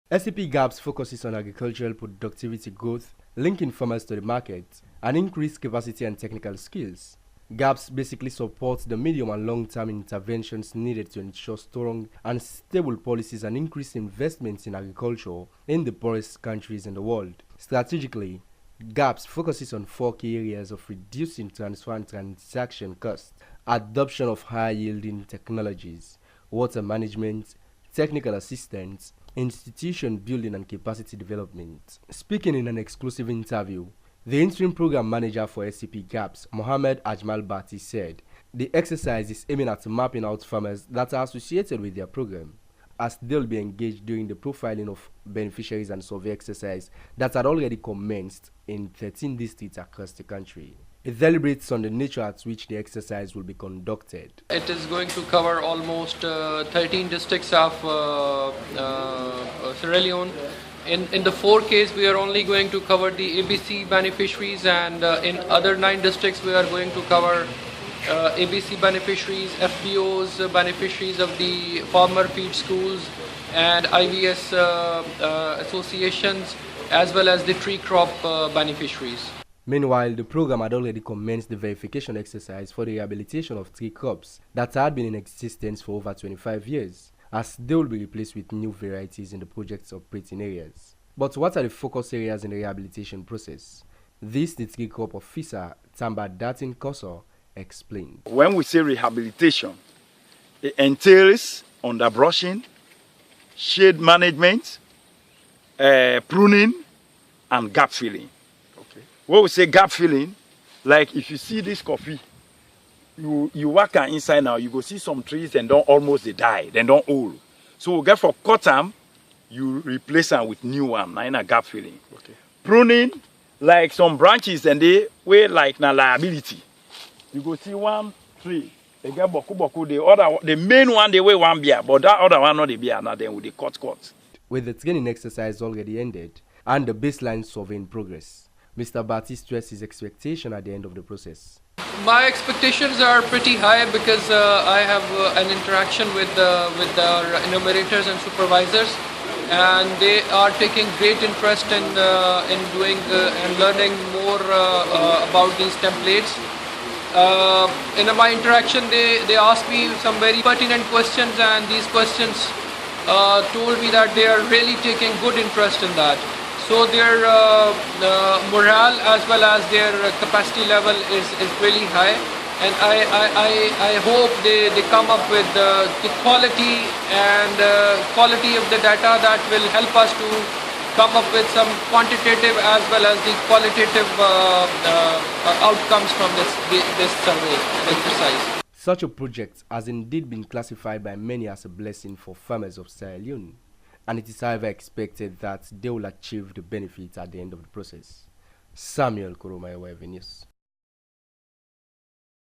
Scp Gafsp focuses on agricultural productivity growth, linking farmers to the market, and increased capacity and technical skills. Gafsp basically supports the medium and long-term interventions needed to ensure strong and stable policies and increase investments in agriculture in the poorest countries in the world. Strategically, Gafsp focuses on 4 key areas of reducing transfer and transaction costs, adoption of high-yielding technologies, water management, technical assistance, institution building and capacity development. Speaking in an exclusive interview, the interim program manager for Scp Gafsp, Mohammed Ajmal Bati, said the exercise is aiming at mapping out farmers that are associated with their program, as they'll be engaged during the profiling of beneficiaries and survey exercise that had already commenced in 13 districts across the country. It deliberates on the nature at which the exercise will be conducted. It is going to cover almost 13 districts of Sierra Leone. In the 4 cases, we are only going to cover the ABC beneficiaries, and in other 9 districts, we are going to cover ABC beneficiaries, FBOs, beneficiaries of the farmer feed schools, and IVS associations, as well as the tree crop beneficiaries. Meanwhile, the program had already commenced the verification exercise for the rehabilitation of tree crops that had been in existence for over 25 years, as they will be replaced with new varieties in the project's operating areas. But what are the focus areas in the rehabilitation process? This the tree crop officer, Tamba Datin Koso, explained. When we say rehabilitation, it entails underbrushing, shade management, pruning, and gap filling. When we say gap filling, like if you see this coffee, you work inside now, you go see some trees and don't almost they die, then don't old. So we get for cut them, you replace them with new one, now in a gap filling. Okay. Pruning, like some branches and they weigh like na liability. You go see one tree, they get boku, the main one they weigh 1 beer, but that other one not the beer, now then with the cut. With the training exercise already ended and the baseline survey in progress, Mr. Bati stressed his expectation at the end of the process. My expectations are pretty high because I have an interaction with our enumerators and supervisors, and they are taking great interest in doing and learning more about these templates. In my interaction, they asked me some very pertinent questions, and these questions told me that they are really taking good interest in that. So their morale as well as their capacity level is really high, and I hope they come up with the quality and quality of the data that will help us to come up with some quantitative as well as the qualitative outcomes from this survey exercise. Such a project has indeed been classified by many as a blessing for farmers of Sierra Leone, and it is however expected that they will achieve the benefits at the end of the process. Samuel Koroma, News.